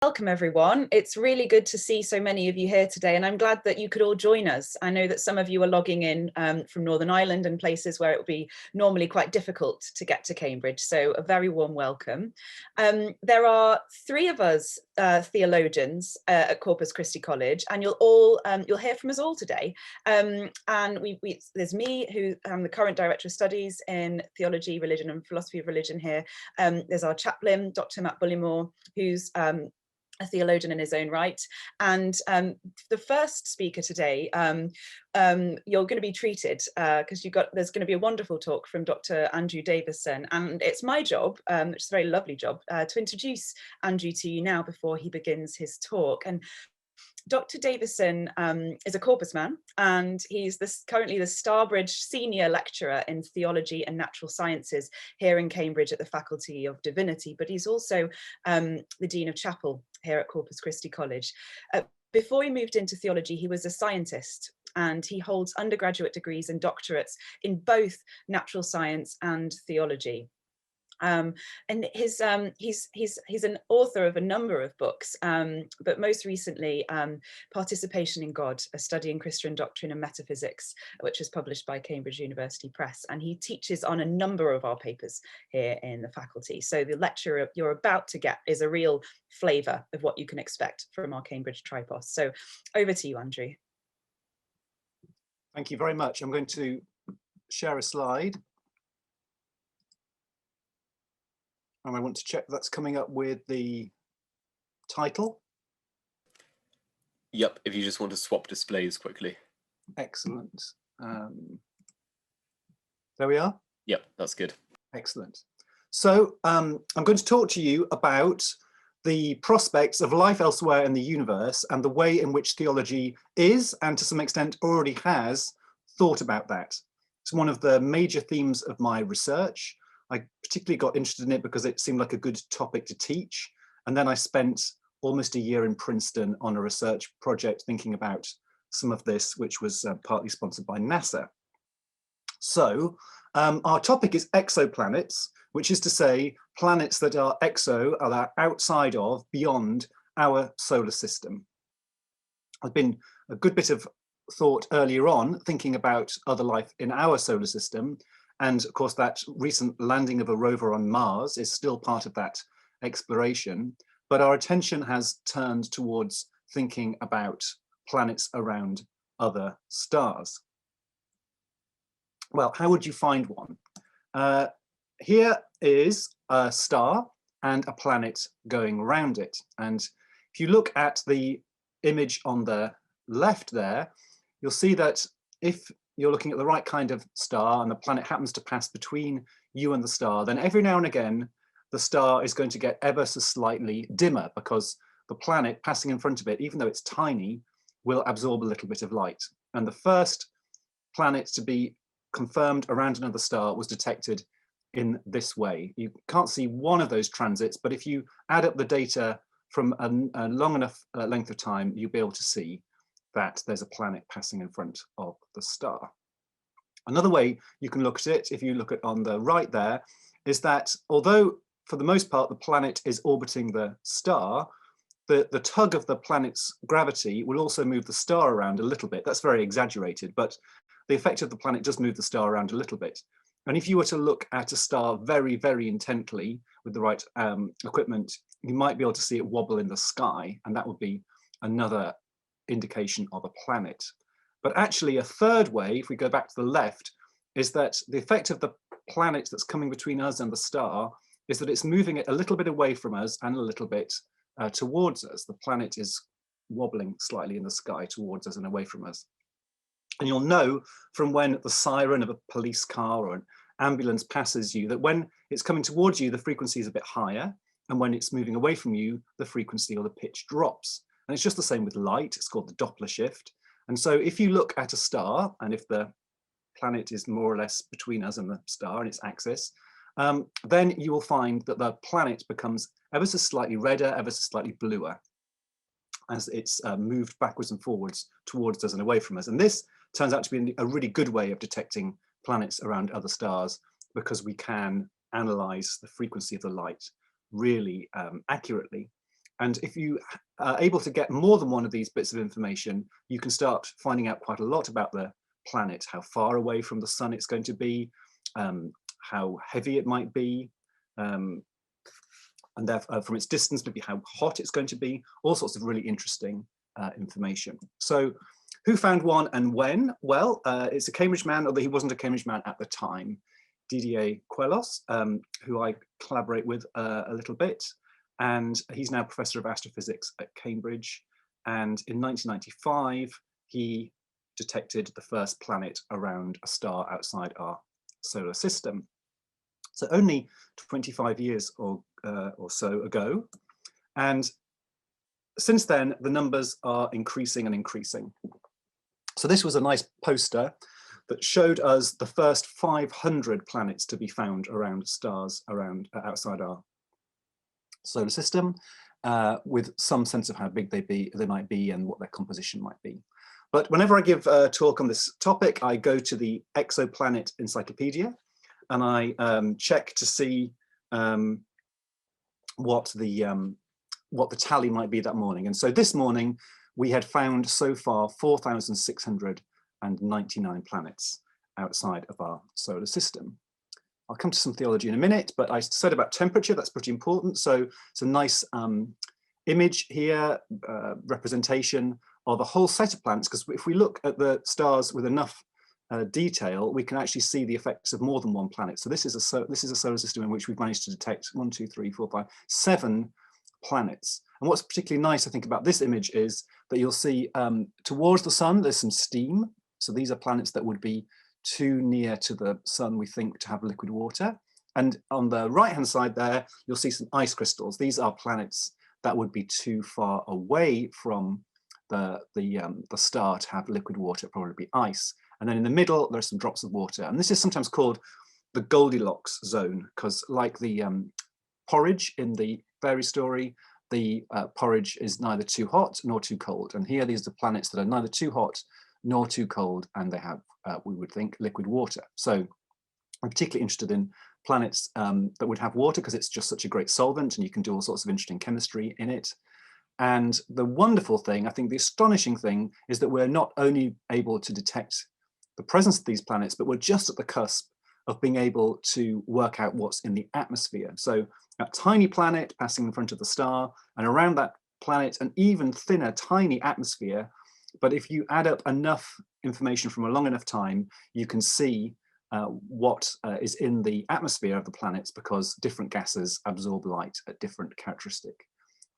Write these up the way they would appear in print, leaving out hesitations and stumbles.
Welcome everyone. It's really good to see so many of you here today, and I'm glad that you could all join us. I know that some of you are logging in from Northern Ireland and places where it would be normally quite difficult to get to Cambridge, so a very warm welcome. There are three of us theologians at Corpus Christi College, and you'll hear from us all today. And there's me, who am the current Director of Studies in Theology, Religion and Philosophy of Religion here. There's our chaplain, Dr. Matt Bullymore, who's a theologian in his own right. And the first speaker today, you're going to be treated because there's going to be a wonderful talk from Dr. Andrew Davison, and it's my job, which is a very lovely job, to introduce Andrew to you now before he begins his talk. And Dr. Davison is a Corpus man, and he's currently the Starbridge Senior Lecturer in Theology and Natural Sciences here in Cambridge at the Faculty of Divinity, but he's also the Dean of Chapel here at Corpus Christi College. Before he moved into theology, he was a scientist, and he holds undergraduate degrees and doctorates in both natural science and theology. And he's an author of a number of books, but most recently Participation in God, a study in Christian doctrine and metaphysics, which was published by Cambridge University Press, and he teaches on a number of our papers here in the faculty. So the lecture you're about to get is a real flavour of what you can expect from our Cambridge tripos. So over to you, Andrew. Thank you very much. I'm going to share a slide. And I want to check that's coming up with the title. Yep, if you just want to swap displays quickly. Excellent. There we are. Yep, that's good. Excellent. So I'm going to talk to you about the prospects of life elsewhere in the universe and the way in which theology is, and to some extent already has, thought about that. It's one of the major themes of my research. I particularly got interested in it because it seemed like a good topic to teach. And then I spent almost a year in Princeton on a research project thinking about some of this, which was partly sponsored by NASA. So our topic is exoplanets, which is to say planets that are are outside of, beyond our solar system. There's been a good bit of thought earlier on thinking about other life in our solar system. And of course, that recent landing of a rover on Mars is still part of that exploration. But our attention has turned towards thinking about planets around other stars. Well, how would you find one? Here is a star and a planet going around it. And if you look at the image on the left there, you'll see that if you're looking at the right kind of star and the planet happens to pass between you and the star, then every now and again the star is going to get ever so slightly dimmer because the planet passing in front of it, even though it's tiny, will absorb a little bit of light. And the first planet to be confirmed around another star was detected in this way. You can't see one of those transits, but if you add up the data from a long enough length of time, you'll be able to see that there's a planet passing in front of the star. Another way you can look at it, if you look at on the right there, is that although for the most part the planet is orbiting the star, the tug of the planet's gravity will also move the star around a little bit. That's very exaggerated, but the effect of the planet does move the star around a little bit. And if you were to look at a star very, very intently with the right equipment, you might be able to see it wobble in the sky, and that would be another indication of a planet. But actually a third way, if we go back to the left, is that the effect of the planet that's coming between us and the star is that it's moving it a little bit away from us and a little bit towards us. The planet is wobbling slightly in the sky towards us and away from us. And you'll know from when the siren of a police car or an ambulance passes you that when it's coming towards you, the frequency is a bit higher, and when it's moving away from you, the frequency or the pitch drops. And it's just the same with light. It's called the Doppler shift. And so if you look at a star, and if the planet is more or less between us and the star and its axis, then you will find that the planet becomes ever so slightly redder, ever so slightly bluer as it's moved backwards and forwards towards us and away from us. And this turns out to be a really good way of detecting planets around other stars, because we can analyze the frequency of the light really accurately. And if you are able to get more than one of these bits of information, you can start finding out quite a lot about the planet, how far away from the sun it's going to be, how heavy it might be, and therefore, from its distance, maybe how hot it's going to be, all sorts of really interesting information. So who found one and when? Well, it's a Cambridge man, although he wasn't a Cambridge man at the time, Didier Queloz, who I collaborate with a little bit. And he's now Professor of Astrophysics at Cambridge. And in 1995, he detected the first planet around a star outside our solar system. So only 25 years or so ago. And since then, the numbers are increasing and increasing. So this was a nice poster that showed us the first 500 planets to be found around stars outside our solar system, with some sense of how big they might be and what their composition might be. But whenever I give a talk on this topic, I go to the Exoplanet Encyclopedia and I check to see what the tally might be that morning. And so this morning we had found so far 4,699 planets outside of our solar system. I'll come to some theology in a minute, but I said about temperature, that's pretty important. So it's a nice image here, representation of a whole set of planets, because if we look at the stars with enough detail, we can actually see the effects of more than one planet. So this is a solar system in which we've managed to detect 1, 2, 3, 4, 5, 7 planets. And what's particularly nice, I think, about this image is that you'll see towards the sun, there's some steam. So these are planets that would be too near to the sun, we think, to have liquid water. And on the right-hand side there, you'll see some ice crystals. These are planets that would be too far away from the star to have liquid water, probably be ice. And then in the middle, there's some drops of water. And this is sometimes called the Goldilocks zone, because like the porridge in the fairy story, the porridge is neither too hot nor too cold. And here, these are the planets that are neither too hot nor too cold, and they have, we would think, liquid water. So I'm particularly interested in planets that would have water because it's just such a great solvent and you can do all sorts of interesting chemistry in it. And the wonderful thing, I think the astonishing thing, is that we're not only able to detect the presence of these planets, but we're just at the cusp of being able to work out what's in the atmosphere. So a tiny planet passing in front of the star, and around that planet, an even thinner, tiny atmosphere. But if you add up enough information from a long enough time, you can see what is in the atmosphere of the planets, because different gases absorb light at different characteristic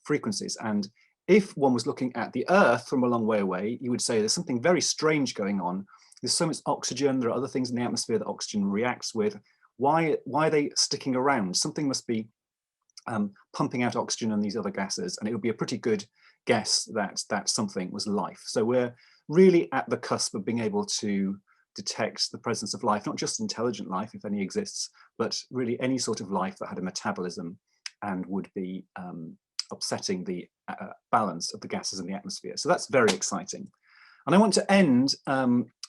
frequencies. And if one was looking at the Earth from a long way away, you would say there's something very strange going on. There's so much oxygen, there are other things in the atmosphere that oxygen reacts with. Why are they sticking around? Something must be pumping out oxygen and these other gases, and it would be a pretty good guess that something was life. So we're really at the cusp of being able to detect the presence of life, not just intelligent life, if any exists, but really any sort of life that had a metabolism and would be upsetting the balance of the gases in the atmosphere. So that's very exciting. And I want to end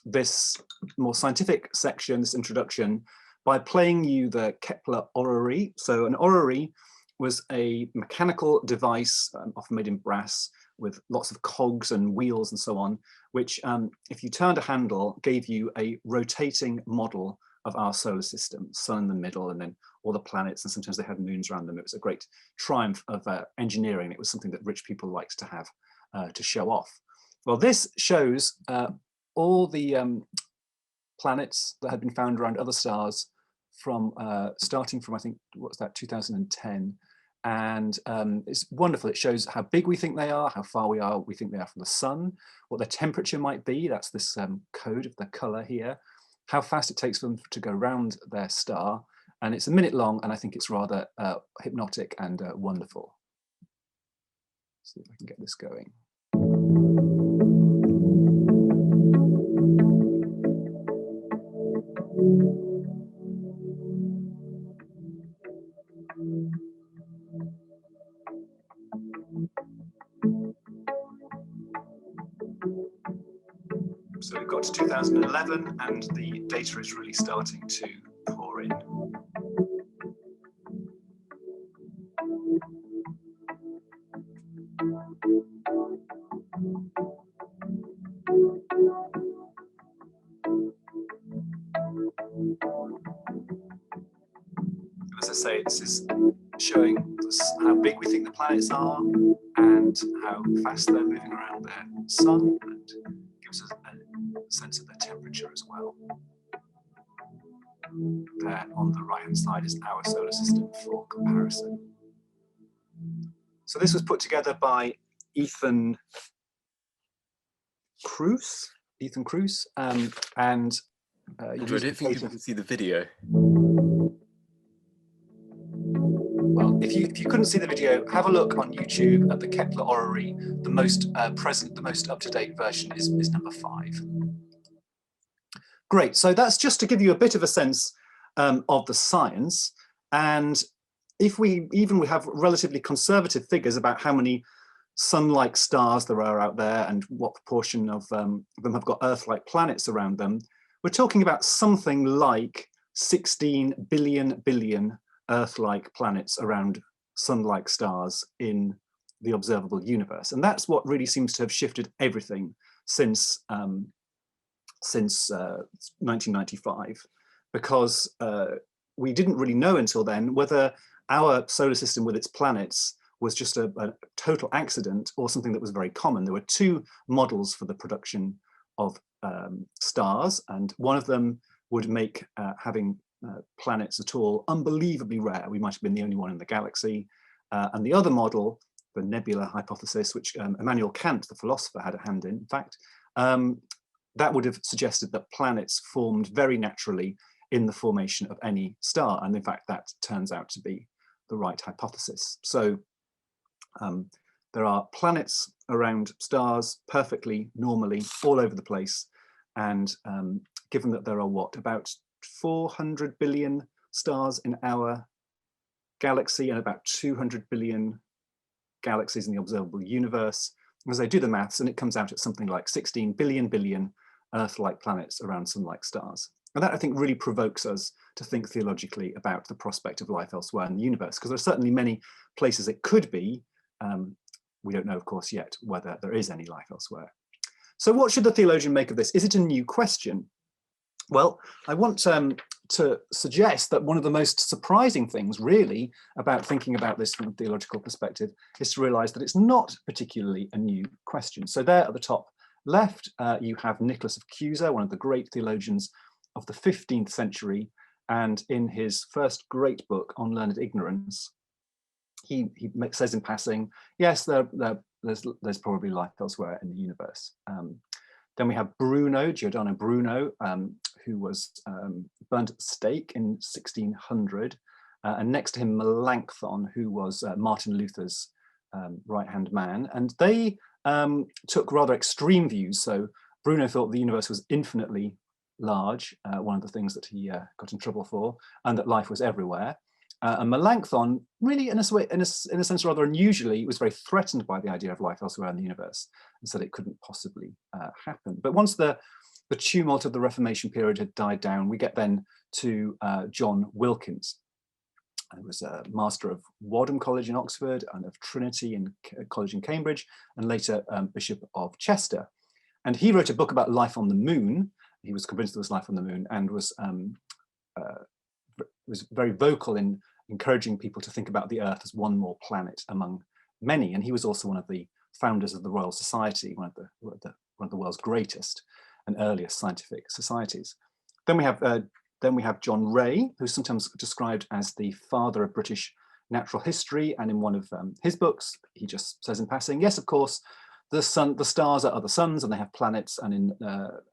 this more scientific section, this introduction, by playing you the Kepler orrery. So an orrery was a mechanical device, often made in brass, with lots of cogs and wheels and so on, which, if you turned a handle, gave you a rotating model of our solar system, sun in the middle, and then all the planets, and sometimes they had moons around them. It was a great triumph of engineering. It was something that rich people liked to have to show off. Well, this shows all the planets that had been found around other stars from starting from, I think, what's that, 2010. And it's wonderful. It shows how big we think they are, how far we think they are from the sun, what their temperature might be. That's this code of the color here, how fast it takes for them to go around their star. And it's a minute long, and I think it's rather hypnotic and wonderful. See if I can get this going. So we've got to 2011 and the data is really starting to pour in. as I say, this is showing how big we think the planets are and how fast they're moving around their sun, and gives us a sense of their temperature as well. There on the right hand side is our solar system for comparison. So this was put together by Ethan Cruz, and Andrew, I don't think you can see the video. Well, if you couldn't see the video, have a look on YouTube at the Kepler Orrery. The most present, the most up-to-date version is number 5. Great, so that's just to give you a bit of a sense of the science. And if we have relatively conservative figures about how many sun-like stars there are out there and what proportion of them have got Earth-like planets around them, we're talking about something like 16 billion Earth-like planets around sun-like stars in the observable universe. And that's what really seems to have shifted everything since 1995, because we didn't really know until then whether our solar system with its planets was just a total accident or something that was very common. There were 2 models for the production of stars, and one of them would make having planets at all unbelievably rare. We might have been the only one in the galaxy. And the other model, the nebula hypothesis, which Immanuel Kant, the philosopher, had a hand in fact, that would have suggested that planets formed very naturally in the formation of any star. And in fact, that turns out to be the right hypothesis. So there are planets around stars perfectly, normally, all over the place. And given that there are about 400 billion stars in our galaxy and about 200 billion galaxies in the observable universe, as I do the maths, and it comes out at something like 16 billion Earth-like planets around sun-like stars. And that, I think, really provokes us to think theologically about the prospect of life elsewhere in the universe, because there are certainly many places it could be. We don't know, of course, yet whether there is any life elsewhere. So what should the theologian make of this? Is it a new question? Well, I want to suggest that one of the most surprising things, really, about thinking about this from a theological perspective is to realize that it's not particularly a new question. So there at the top left, you have Nicholas of Cusa, one of the great theologians of the 15th century. And in his first great book on learned ignorance, he says in passing, yes, there's probably life elsewhere in the universe. Then we have Giordano Bruno, who was burnt at the stake in 1600. And next to him, Melanchthon, who was Martin Luther's right-hand man. And they took rather extreme views. So Bruno thought the universe was infinitely large, one of the things that he got in trouble for, and that life was everywhere. And Melanchthon, really in a sense rather unusually, was very threatened by the idea of life elsewhere in the universe and said it couldn't possibly happen. But once the tumult of the Reformation period had died down, we get then to John Wilkins, who was a master of Wadham College in Oxford and of Trinity College in Cambridge, and later Bishop of Chester. And he wrote a book about life on the moon. He was convinced there was life on the moon, and was very vocal in encouraging people to think about the Earth as one more planet among many. And he was also one of the founders of the Royal Society, one of the world's greatest and earliest scientific societies. Then we have John Ray, who's sometimes described as the father of British natural history. And in one of his books, he just says in passing, yes, of course, the stars are other suns and they have planets, and in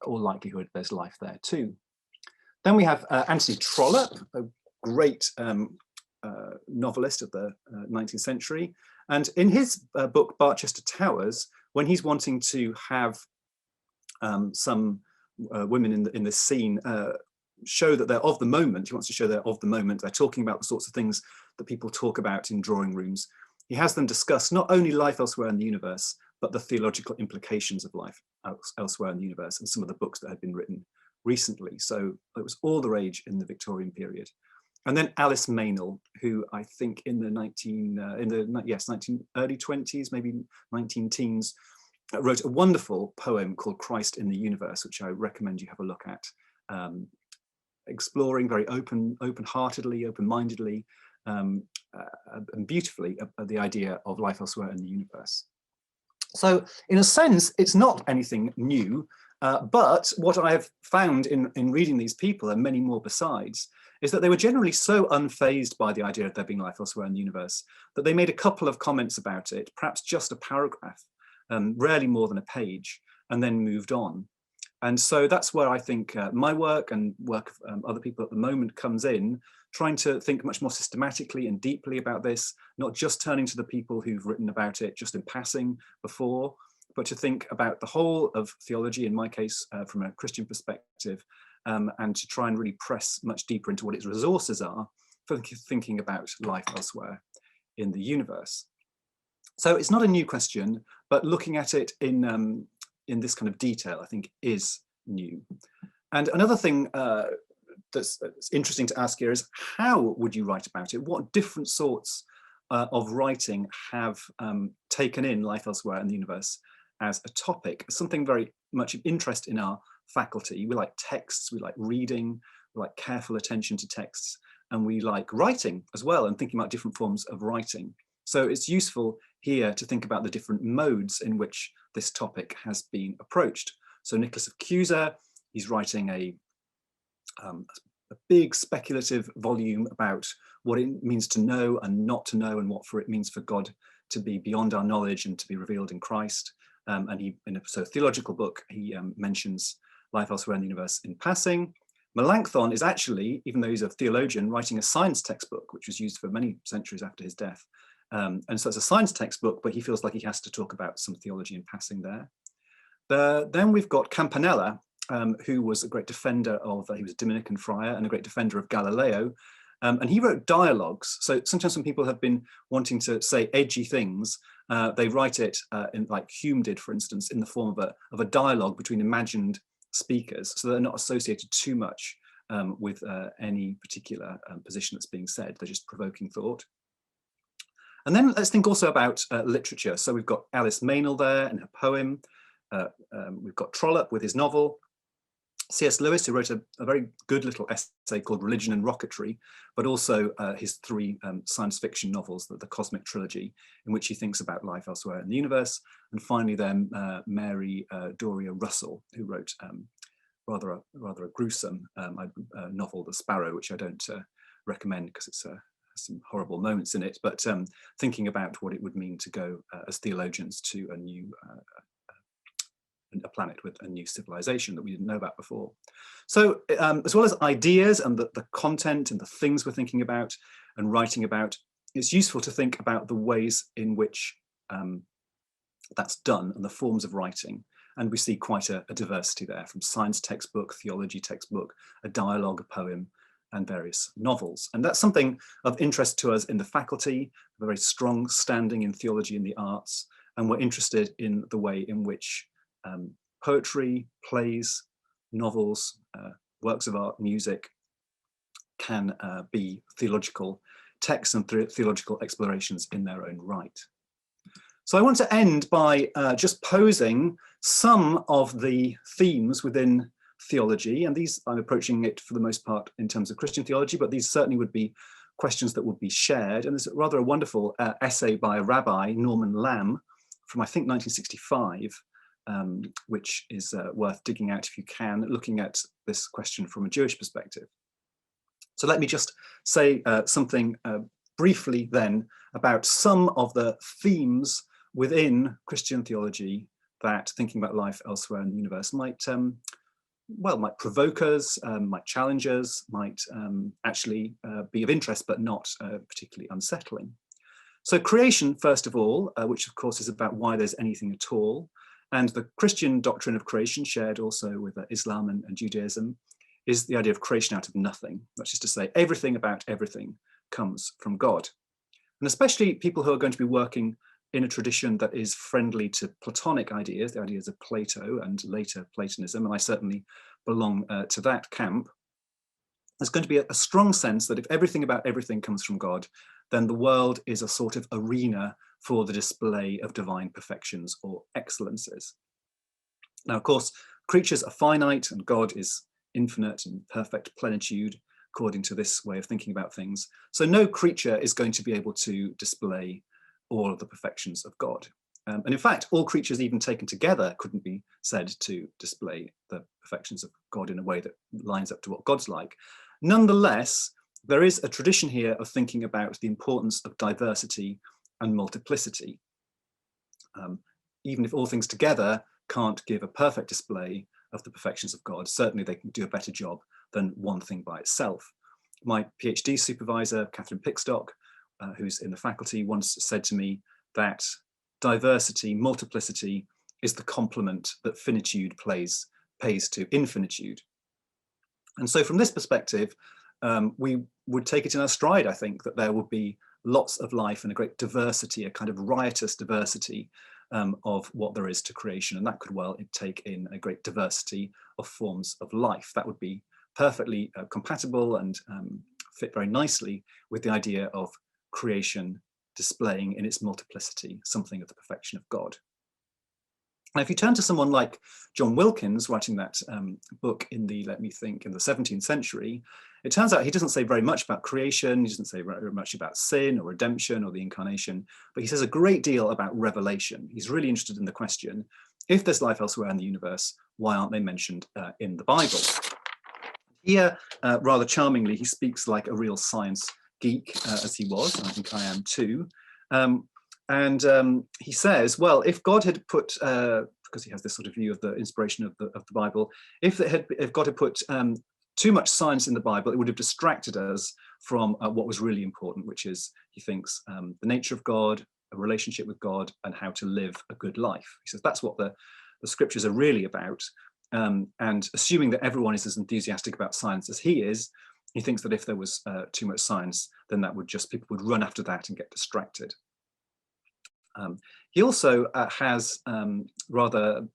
all likelihood, there's life there too. Then we have Anthony Trollope, a great novelist of the 19th century. And in his book, Barchester Towers, when he's wanting to have some women in this scene show that they're of the moment, he wants to show they're of the moment, they're talking about the sorts of things that people talk about in drawing rooms. He has them discuss not only life elsewhere in the universe, but the theological implications of life elsewhere in the universe, and some of the books that had been written recently. So it was all the rage in the Victorian period. And then Alice Meynell, who I think in the early 20s, maybe 19 teens, wrote a wonderful poem called Christ in the Universe, which I recommend you have a look at. exploring very open-heartedly, open-mindedly, and beautifully the idea of life elsewhere in the universe. So in a sense, it's not anything new, but what I have found in reading these people, and many more besides, is that they were generally so unfazed by the idea of there being life elsewhere in the universe that they made a couple of comments about it, perhaps just a paragraph, rarely more than a page, and then moved on. And so that's where I think my work and work of other people at the moment comes in, trying to think much more systematically and deeply about this, not just turning to the people who've written about it just in passing before, but to think about the whole of theology, in my case, from a Christian perspective, and to try and really press much deeper into what its resources are for thinking about life elsewhere in the universe. So it's not a new question, but looking at it in this kind of detail, I think, is new. And another thing that's interesting to ask here is, how would you write about it? What different sorts of writing have taken in life elsewhere in the universe as a topic? Something very much of interest in our faculty. We like texts, we like reading, we like careful attention to texts, and we like writing as well, and thinking about different forms of writing. So it's useful here to think about the different modes in which this topic has been approached. So Nicholas of Cusa, he's writing a big speculative volume about what it means to know and not to know, and what it means for God to be beyond our knowledge and to be revealed in Christ. And he, in a theological book, he mentions life elsewhere in the universe in passing. Melanchthon is actually, even though he's a theologian, writing a science textbook, which was used for many centuries after his death. And so it's a science textbook, but he feels like he has to talk about some theology in passing there. Then we've got Campanella, who was a great defender of, he was a Dominican friar and a great defender of Galileo. And he wrote dialogues. So sometimes when people have been wanting to say edgy things, they write it in, like Hume did, for instance, in the form of a dialogue between imagined speakers, so they're not associated too much with any particular position that's being said. They're just provoking thought. And then let's think also about literature. So we've got Alice Meynell there in her poem. We've got Trollope with his novel. C.S. Lewis, who wrote a very good little essay called Religion and Rocketry, but also his three science fiction novels, the Cosmic Trilogy, in which he thinks about life elsewhere in the universe. And finally then Mary Doria Russell, who wrote rather a gruesome novel, The Sparrow, which I don't recommend because it's has some horrible moments in it, but thinking about what it would mean to go as theologians to a new a planet with a new civilization that we didn't know about before. So as well as ideas and the content and the things we're thinking about and writing about, it's useful to think about the ways in which that's done and the forms of writing. And we see quite a diversity there, from science textbook, theology textbook, a dialogue, a poem, and various novels. And that's something of interest to us in the faculty, a very strong standing in theology and the arts. And we're interested in the way in which poetry, plays, novels, works of art, music can be theological texts and theological explorations in their own right. So I want to end by just posing some of the themes within theology, and these, I'm approaching it for the most part in terms of Christian theology, but these certainly would be questions that would be shared. And there's rather a wonderful essay by a rabbi, Norman Lamb, from I think 1965, which is worth digging out if you can, looking at this question from a Jewish perspective. So let me just say something briefly then about some of the themes within Christian theology that thinking about life elsewhere in the universe might provoke us, might challenge us, might actually be of interest, but not particularly unsettling. So creation, first of all, which of course is about why there's anything at all, and the Christian doctrine of creation, shared also with Islam and Judaism, is the idea of creation out of nothing. That's just to say everything about everything comes from God. And especially people who are going to be working in a tradition that is friendly to Platonic ideas, the ideas of Plato and later Platonism, and I certainly belong to that camp, there's going to be a strong sense that if everything about everything comes from God, then the world is a sort of arena for the display of divine perfections or excellences. Now, of course, creatures are finite and God is infinite and perfect plenitude, according to this way of thinking about things. So no creature is going to be able to display all of the perfections of God. And in fact, all creatures even taken together couldn't be said to display the perfections of God in a way that lines up to what God's like. Nonetheless, there is a tradition here of thinking about the importance of diversity and multiplicity. Even if all things together can't give a perfect display of the perfections of God, certainly they can do a better job than one thing by itself. My PhD supervisor, Catherine Pickstock, who's in the faculty, once said to me that diversity, multiplicity, is the complement that finitude pays to infinitude. And so from this perspective, we would take it in our stride, I think, that there would be lots of life and a great diversity, a kind of riotous diversity of what there is to creation. And that could well take in a great diversity of forms of life. That would be perfectly compatible and fit very nicely with the idea of creation displaying in its multiplicity something of the perfection of God. Now, if you turn to someone like John Wilkins, writing that book in the, let me think, in the 17th century, it turns out he doesn't say very much about creation, he doesn't say very much about sin or redemption or the incarnation, but he says a great deal about revelation. He's really interested in the question, if there's life elsewhere in the universe, why aren't they mentioned in the Bible? Here, rather charmingly, he speaks like a real science geek, as he was, and I think I am too. He says, well, if God had put, because he has this sort of view of the inspiration of the Bible, if God had put too much science in the Bible, it would have distracted us from what was really important, which is, he thinks, the nature of God, a relationship with God, and how to live a good life. He says that's what the scriptures are really about. And assuming that everyone is as enthusiastic about science as he is, he thinks that if there was too much science, then that would just, people would run after that and get distracted. He also has rather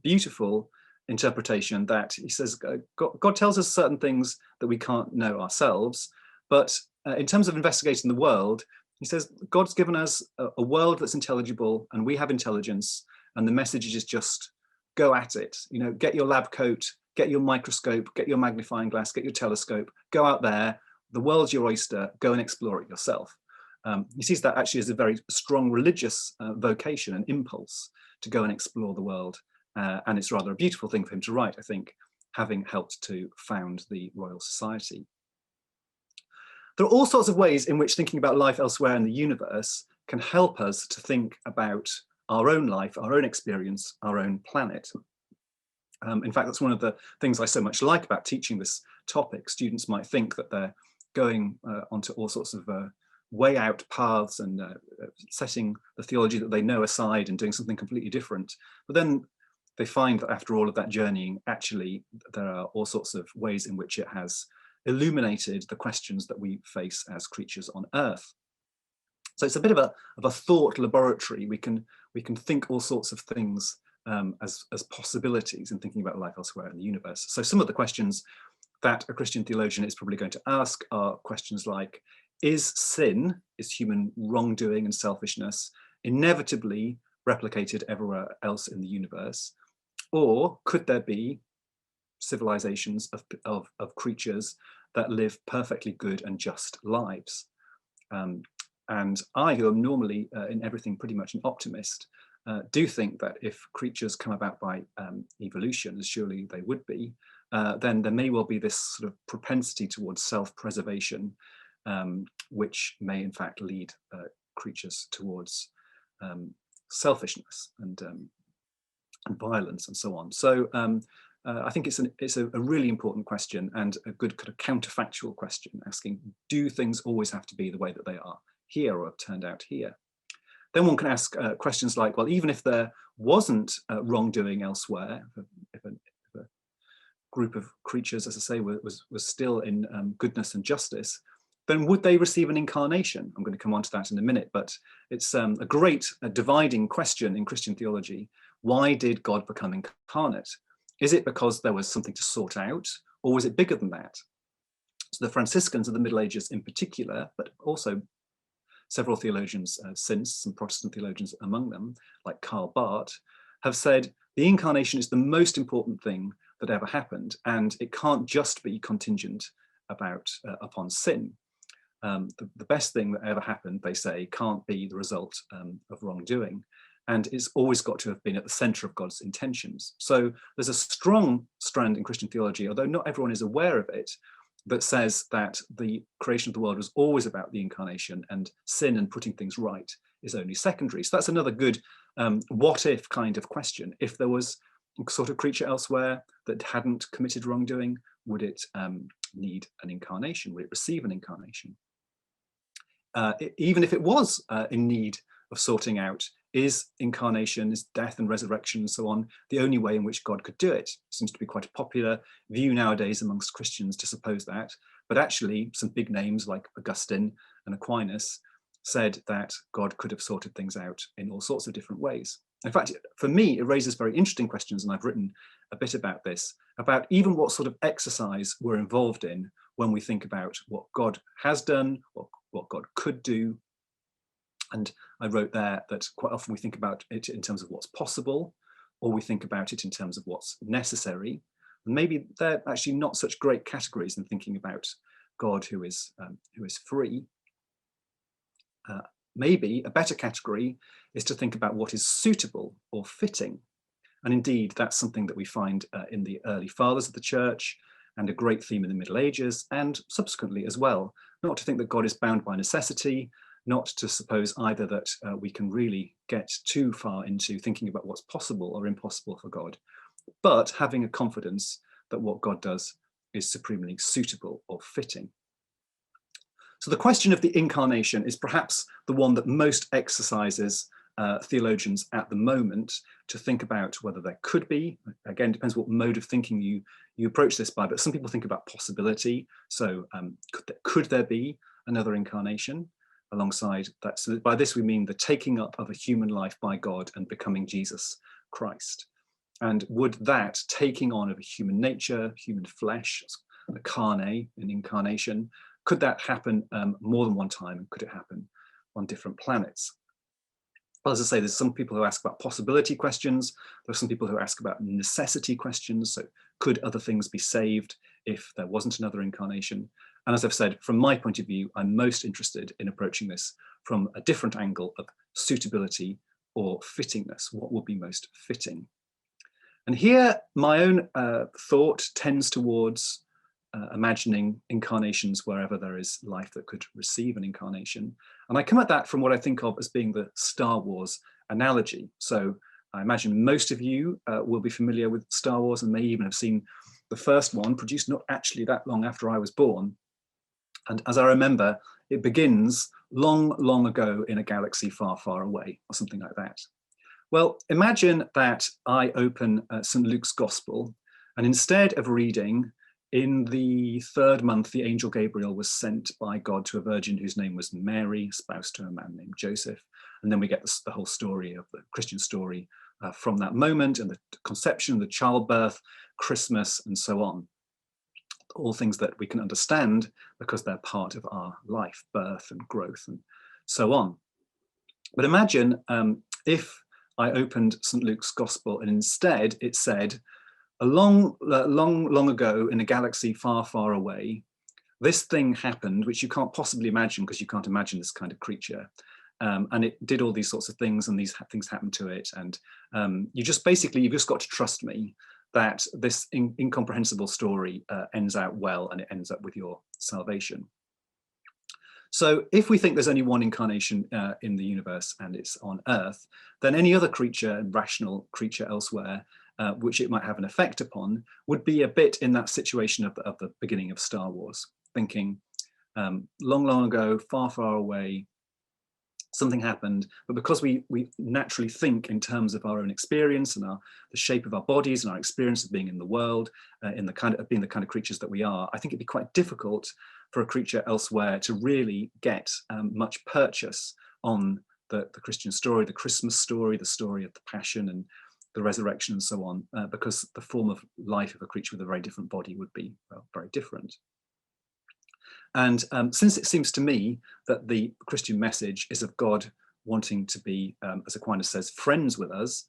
beautiful interpretation that he says God tells us certain things that we can't know ourselves, but in terms of investigating the world, he says God's given us a world that's intelligible and we have intelligence, and the message is just go at it. You know, get your lab coat, get your microscope, get your magnifying glass, get your telescope, go out there, the world's your oyster, go and explore it yourself. He sees that actually as a very strong religious vocation and impulse to go and explore the world. And it's rather a beautiful thing for him to write, I think, having helped to found the Royal Society. There are all sorts of ways in which thinking about life elsewhere in the universe can help us to think about our own life, our own experience, our own planet. In fact, that's one of the things I so much like about teaching this topic. Students might think that they're going onto all sorts of way out paths and setting the theology that they know aside and doing something completely different. But then they find that after all of that journeying, actually, there are all sorts of ways in which it has illuminated the questions that we face as creatures on Earth. So it's a bit of a thought laboratory. We can think all sorts of things as possibilities in thinking about life elsewhere in the universe. So some of the questions that a Christian theologian is probably going to ask are questions like, is sin, is human wrongdoing and selfishness inevitably replicated everywhere else in the universe? Or could there be civilizations of creatures that live perfectly good and just lives? And I, who am normally in everything pretty much an optimist, do think that if creatures come about by evolution, as surely they would be, then there may well be this sort of propensity towards self-preservation, which may in fact lead creatures towards selfishness and violence and so on. So I think it's a really important question and a good kind of counterfactual question, asking, do things always have to be the way that they are here or have turned out here? Then one can ask questions like, well, even if there wasn't wrongdoing elsewhere, if a group of creatures, as I say, was still in goodness and justice, then would they receive an incarnation? I'm going to come on to that in a minute, but it's a great dividing question in Christian theology. Why did God become incarnate? Is it because there was something to sort out, or was it bigger than that? So the Franciscans of the Middle Ages in particular, but also several theologians since, some Protestant theologians among them, like Karl Barth, have said the incarnation is the most important thing that ever happened, and it can't just be contingent upon sin. The best thing that ever happened, they say, can't be the result of wrongdoing, and it's always got to have been at the center of God's intentions. So there's a strong strand in Christian theology, although not everyone is aware of it, that says that the creation of the world was always about the incarnation, and sin and putting things right is only secondary. So that's another good what if kind of question. If there was a sort of creature elsewhere that hadn't committed wrongdoing, would it need an incarnation? Would it receive an incarnation? Even if it was in need of sorting out, is incarnation, is death and resurrection and so on, the only way in which God could do it? Seems to be quite a popular view nowadays amongst Christians to suppose that, but actually some big names like Augustine and Aquinas said that God could have sorted things out in all sorts of different ways. In fact, for me, it raises very interesting questions, and I've written a bit about this, about even what sort of exercise we're involved in when we think about what God has done, what God could do. And I wrote there that quite often we think about it in terms of what's possible, or we think about it in terms of what's necessary. And maybe they're actually not such great categories in thinking about God who is free. Maybe a better category is to think about what is suitable or fitting. And indeed, that's something that we find in the early fathers of the church, and a great theme in the Middle Ages, and subsequently as well. Not to think that God is bound by necessity, not to suppose either that we can really get too far into thinking about what's possible or impossible for God, but having a confidence that what God does is supremely suitable or fitting. So the question of the incarnation is perhaps the one that most exercises theologians at the moment to think about whether there could be. Again, depends what mode of thinking you approach this by, but some people think about possibility. So could there be another incarnation alongside that? So by this we mean the taking up of a human life by God and becoming Jesus Christ. And would that taking on of a human nature, human flesh, the carne, an incarnation, could that happen more than one time? And could it happen on different planets? Well, as I say, there's some people who ask about possibility questions. There are some people who ask about necessity questions. So could other things be saved if there wasn't another incarnation? And as I've said, from my point of view, I'm most interested in approaching this from a different angle of suitability or fittingness. What would be most fitting? And here, my own thought tends towards imagining incarnations wherever there is life that could receive an incarnation. And I come at that from what I think of as being the Star Wars analogy. So I imagine most of you will be familiar with Star Wars and may even have seen the first one, produced not actually that long after I was born. And as I remember, it begins long, long ago in a galaxy far, far away, or something like that. Well, imagine that I open St. Luke's Gospel, and instead of reading, in the 3rd month, the angel Gabriel was sent by God to a virgin whose name was Mary, espoused to a man named Joseph. And then we get the whole story of the Christian story from that moment, and the conception, the childbirth, Christmas, and so on. All things that we can understand because they're part of our life, birth and growth and so on. But imagine if I opened St. Luke's Gospel and instead it said, long ago in a galaxy far, far away, this thing happened, which you can't possibly imagine because you can't imagine this kind of creature. And it did all these sorts of things, and these things happened to it. And you've just got to trust me that this incomprehensible story ends out well, and it ends up with your salvation. So if we think there's only one incarnation in the universe and it's on Earth, then any other creature, rational creature elsewhere, which it might have an effect upon, would be a bit in that situation of the beginning of Star Wars, thinking long, long ago, far, far away, something happened, but because we naturally think in terms of our own experience and the shape of our bodies and our experience of being in the world, being the kind of creatures that we are, I think it'd be quite difficult for a creature elsewhere to really get much purchase on the Christian story, the Christmas story, the story of the Passion and the resurrection and so on, because the form of life of a creature with a very different body would be very different. And since it seems to me that the Christian message is of God wanting to be, as Aquinas says, friends with us,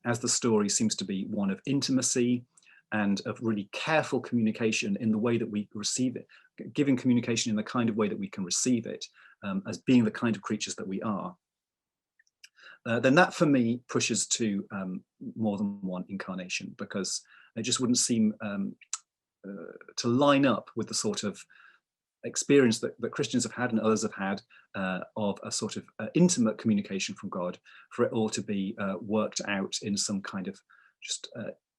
as the story seems to be one of intimacy, and of really careful communication in the way that we receive it, giving communication in the kind of way that we can receive it, as being the kind of creatures that we are, then that for me pushes to more than one incarnation, because it just wouldn't seem to line up with the sort of experience that Christians have had and others have had of a sort of intimate communication from God, for it all to be worked out in some kind of just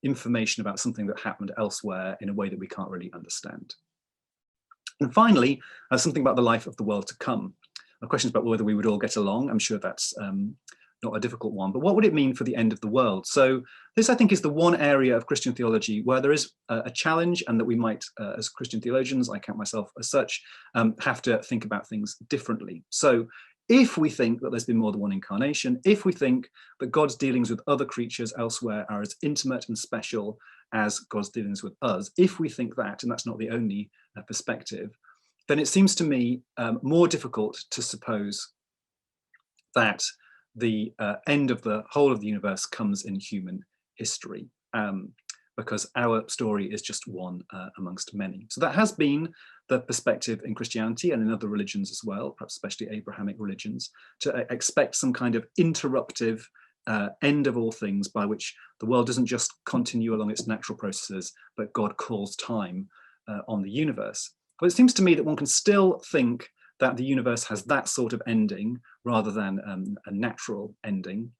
information about something that happened elsewhere in a way that we can't really understand. And finally, something about the life of the world to come. Questions about whether we would all get along. I'm sure that's not a difficult one, but what would it mean for the end of the world? So this, I think, is the one area of Christian theology where there is a challenge, and that we might, as Christian theologians, I count myself as such, have to think about things differently. So if we think that there's been more than one incarnation, if we think that God's dealings with other creatures elsewhere are as intimate and special as God's dealings with us, if we think that, and that's not the only perspective, then it seems to me more difficult to suppose that the end of the whole of the universe comes in human history, because our story is just one amongst many. So that has been the perspective in Christianity and in other religions as well, perhaps especially Abrahamic religions, to expect some kind of interruptive end of all things, by which the world doesn't just continue along its natural processes, but God calls time on the universe. But it seems to me that one can still think that the universe has that sort of ending rather than a natural ending,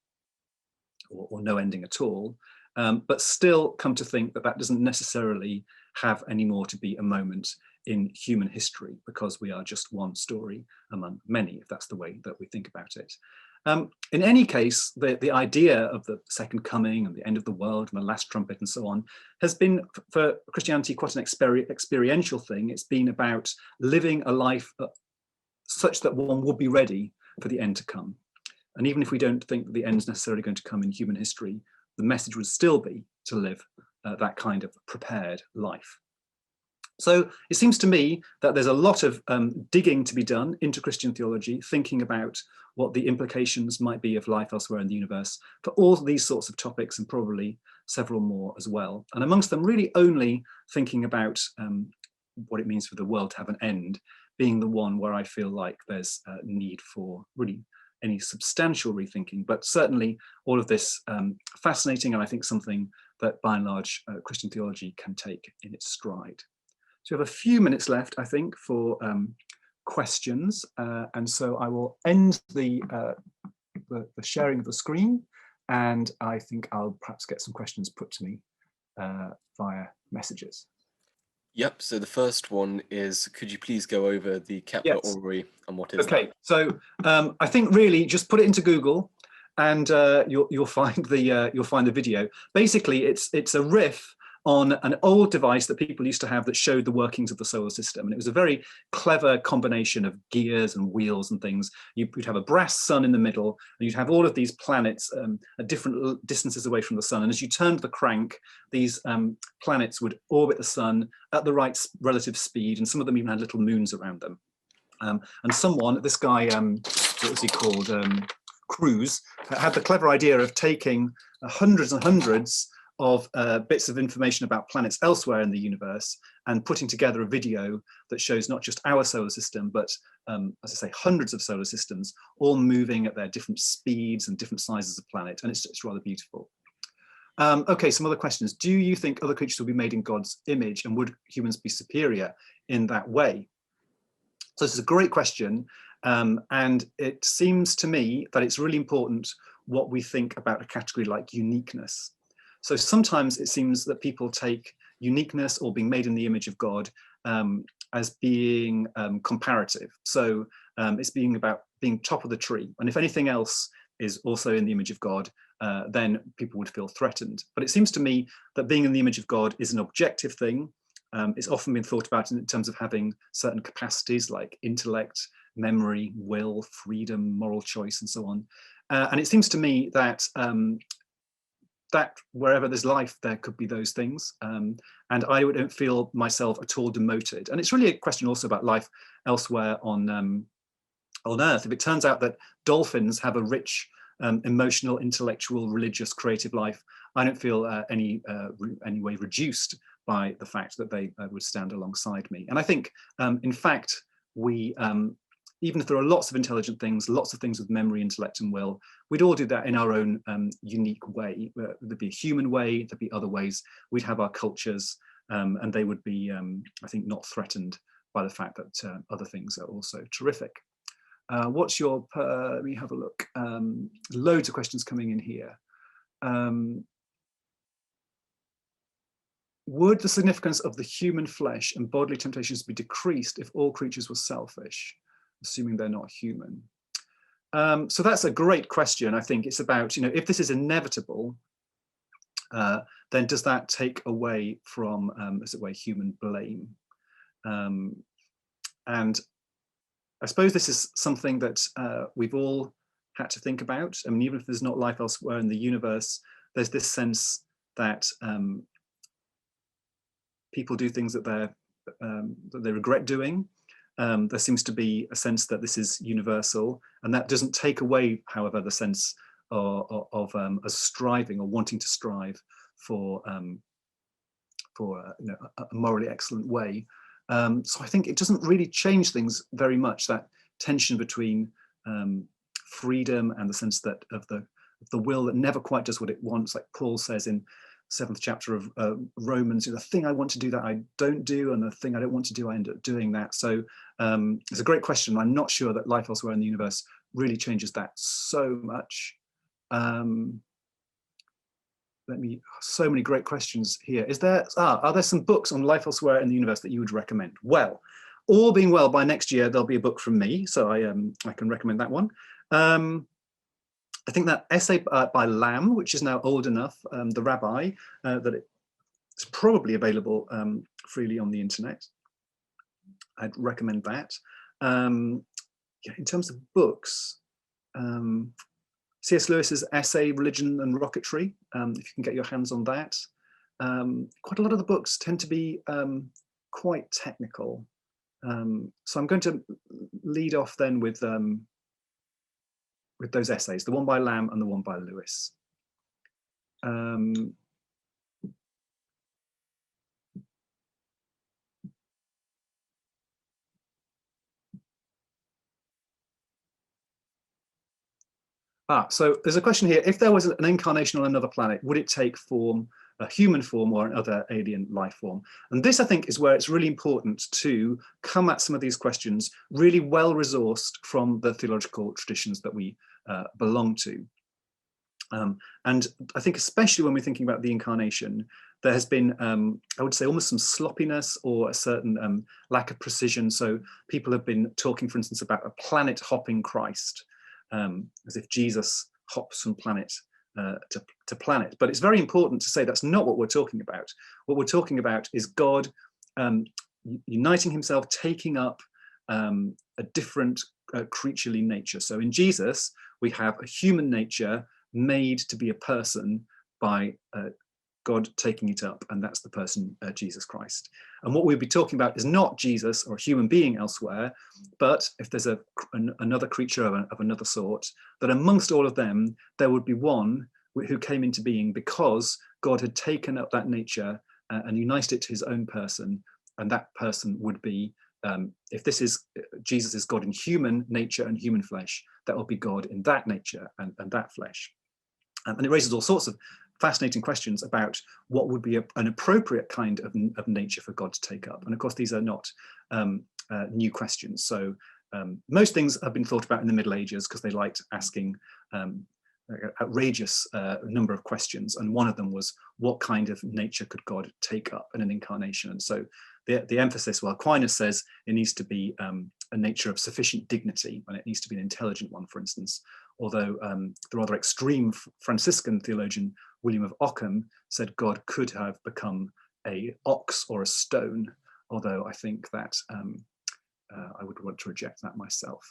or no ending at all, but still come to think that that doesn't necessarily have any more to be a moment in human history, because we are just one story among many, if that's the way that we think about it. In any case, the idea of the second coming and the end of the world and the last trumpet and so on has been, for Christianity, quite an experiential thing. It's been about living a life such that one would be ready for the end to come. And even if we don't think that the end is necessarily going to come in human history, the message would still be to live that kind of prepared life. So it seems to me that there's a lot of digging to be done into Christian theology, thinking about what the implications might be of life elsewhere in the universe for all these sorts of topics, and probably several more as well. And amongst them, really only thinking about what it means for the world to have an end, being the one where I feel like there's a need for really any substantial rethinking, but certainly all of this fascinating, and I think something that by and large Christian theology can take in its stride. So we have a few minutes left, I think, for questions, and so I will end the sharing of the screen, and I think I'll perhaps get some questions put to me via messages. Yep, so the first one is, could you please go over the Kepler orrery and what is that? Okay, so I think really just put it into Google, and you'll find the video. Basically, it's a riff on an old device that people used to have that showed the workings of the solar system. And it was a very clever combination of gears and wheels and things. You'd have a brass sun in the middle, and you'd have all of these planets at different distances away from the sun. And as you turned the crank, these planets would orbit the sun at the right relative speed. And some of them even had little moons around them. And someone, this guy, what was he called? Cruz, had the clever idea of taking hundreds and hundreds of bits of information about planets elsewhere in the universe and putting together a video that shows not just our solar system, but as I say, hundreds of solar systems, all moving at their different speeds and different sizes of planet. And it's rather beautiful. Okay, some other questions. Do you think other creatures will be made in God's image, and would humans be superior in that way? So this is a great question. And it seems to me that it's really important what we think about a category like uniqueness. So sometimes it seems that people take uniqueness or being made in the image of God as being comparative. So it's being about being top of the tree. And if anything else is also in the image of God, then people would feel threatened. But it seems to me that being in the image of God is an objective thing. It's often been thought about in terms of having certain capacities like intellect, memory, will, freedom, moral choice, and so on. And it seems to me that that wherever there's life, there could be those things. And I don't feel myself at all demoted. And it's really a question also about life elsewhere on Earth. If it turns out that dolphins have a rich emotional, intellectual, religious, creative life, I don't feel any way reduced by the fact that they would stand alongside me. And I think, in fact, we, even if there are lots of intelligent things, lots of things with memory, intellect, and will, we'd all do that in our own unique way. There'd be a human way, there'd be other ways. We'd have our cultures, and they would be, I think, not threatened by the fact that other things are also terrific. What's your, let me have a look. Loads of questions coming in here. Would the significance of the human flesh and bodily temptations be decreased if all creatures were selfish, assuming they're not human? So that's a great question. I think it's about, you know, if this is inevitable, then does that take away from, as it were, human blame? And I suppose this is something that we've all had to think about. I mean, even if there's not life elsewhere in the universe, there's this sense that people do things that they regret doing. There seems to be a sense that this is universal, and that doesn't take away, however, the sense of us striving or wanting to strive for you know, a morally excellent way. So I think it doesn't really change things very much, that tension between freedom and the sense that of the will that never quite does what it wants, like Paul says in 7th chapter of Romans, the thing I want to do that I don't do, and the thing I don't want to do I end up doing that. So it's a great question. I'm not sure that life elsewhere in the universe really changes that so much. So many great questions here. Are there some books on life elsewhere in the universe that you would recommend? Well, all being well, by next year there'll be a book from me, so I can recommend that one. I think that essay by Lamb, which is now old enough, the rabbi, that it's probably available freely on the internet. I'd recommend that. Yeah, in terms of books, C.S. Lewis's essay, Religion and Rocketry, if you can get your hands on that. Quite a lot of the books tend to be quite technical. So I'm going to lead off then with those essays, the one by Lamb and the one by Lewis. So there's a question here. If there was an incarnation on another planet, would it take form, a human form or another alien life form? And this, I think, is where it's really important to come at some of these questions really well resourced from the theological traditions that we belong to. And I think especially when we're thinking about the incarnation, there has been, I would say, almost some sloppiness or a certain lack of precision. So people have been talking, for instance, about a planet hopping Christ, as if Jesus hops from planet to planet. But it's very important to say that's not what we're talking about. What we're talking about is God uniting himself, taking up a different creaturely nature. So in Jesus, we have a human nature made to be a person by God taking it up, and that's the person Jesus Christ. And what we'll be talking about is not Jesus or a human being elsewhere, but if there's another creature of another sort, that amongst all of them, there would be one who came into being because God had taken up that nature and united it to his own person, and that person would be, if this is Jesus is God in human nature and human flesh, that will be God in that nature and that flesh. And it raises all sorts of fascinating questions about what would be an appropriate kind of nature for God to take up. And of course, these are not new questions. So most things have been thought about in the Middle Ages because they liked asking outrageous number of questions. And one of them was, what kind of nature could God take up in an incarnation? And so the emphasis, well, Aquinas says it needs to be a nature of sufficient dignity, and it needs to be an intelligent one, for instance. Although the rather extreme Franciscan theologian William of Ockham said God could have become an ox or a stone, although I think that I would want to reject that myself.